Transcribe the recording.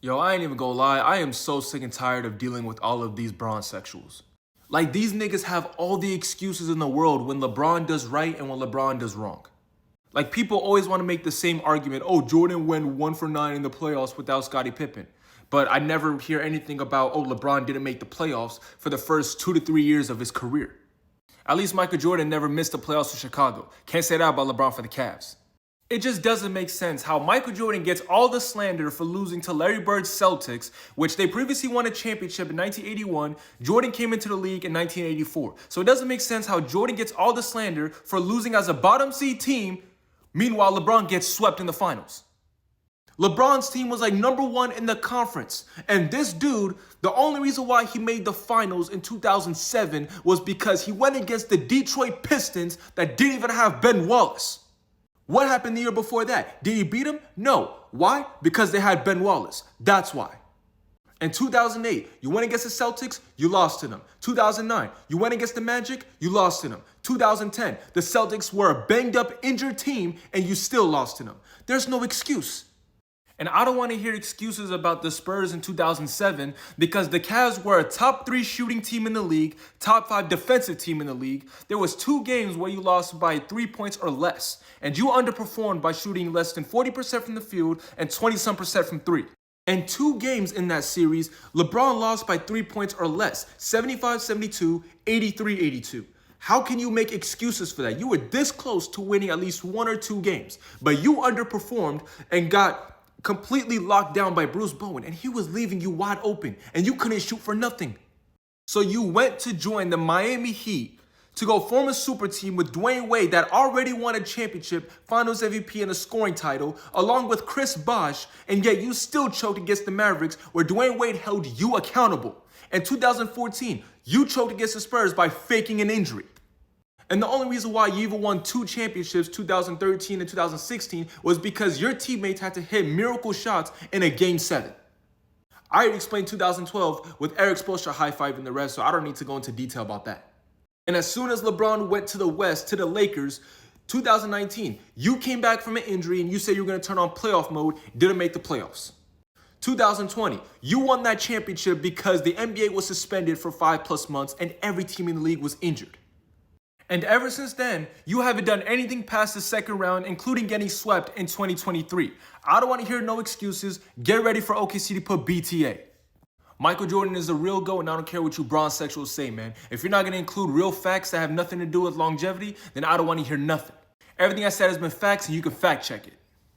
Yo, I ain't even gonna lie, I am so sick and tired of dealing with all of these Bronsexuals. Like, these niggas have all the excuses in the world when LeBron does right and when LeBron does wrong. Like, people always want to make the same argument, oh, Jordan went 1 for 9 in the playoffs without Scottie Pippen. But I never hear anything about, oh, LeBron didn't make the playoffs for the first 2 to 3 years of his career. At least Michael Jordan never missed the playoffs for Chicago. Can't say that about LeBron for the Cavs. It just doesn't make sense how Michael Jordan gets all the slander for losing to Larry Bird's Celtics, which they previously won a championship in 1981. Jordan came into the league in 1984. So it doesn't make sense how Jordan gets all the slander for losing as a bottom seed team. Meanwhile, LeBron gets swept in the finals. LeBron's team was like #1 in the conference. And this dude, the only reason why he made the finals in 2007 was because he went against the Detroit Pistons that didn't even have Ben Wallace. What happened the year before that? Did he beat him? No. Why? Because they had Ben Wallace. That's why. In 2008, you went against the Celtics, you lost to them. 2009, you went against the Magic, you lost to them. 2010, the Celtics were a banged up, injured team, and you still lost to them. There's no excuse. And I don't want to hear excuses about the Spurs in 2007 because the Cavs were a top 3 shooting team in the league, top 5 defensive team in the league. There was 2 games where you lost by 3 points or less, and you underperformed by shooting less than 40% from the field and 20-some% from 3. In 2 games in that series, LeBron lost by 3 points or less, 75-72, 83-82. How can you make excuses for that? You were this close to winning at least 1 or 2 games, but you underperformed and got completely locked down by Bruce Bowen, and he was leaving you wide open, and you couldn't shoot for nothing. So you went to join the Miami Heat to go form a super team with Dwayne Wade that already won a championship, Finals MVP, and a scoring title, along with Chris Bosh, and yet you still choked against the Mavericks, where Dwayne Wade held you accountable. In 2014, you choked against the Spurs by faking an injury. And the only reason why you even won 2 championships, 2013 and 2016, was because your teammates had to hit miracle shots in a Game 7. I already explained 2012 with Eric Spoelstra high-fiving the rest, so I don't need to go into detail about that. And as soon as LeBron went to the West, to the Lakers, 2019, you came back from an injury and you said you were going to turn on playoff mode, didn't make the playoffs. 2020, you won that championship because the NBA was suspended for 5+ months and every team in the league was injured. And ever since then, you haven't done anything past the second round, including getting swept in 2023. I don't want to hear no excuses. Get ready for OKC to put BTA. Michael Jordan is a real GOAT, and I don't care what you Bronsexuals say, man. If you're not going to include real facts that have nothing to do with longevity, then I don't want to hear nothing. Everything I said has been facts, and you can fact check it.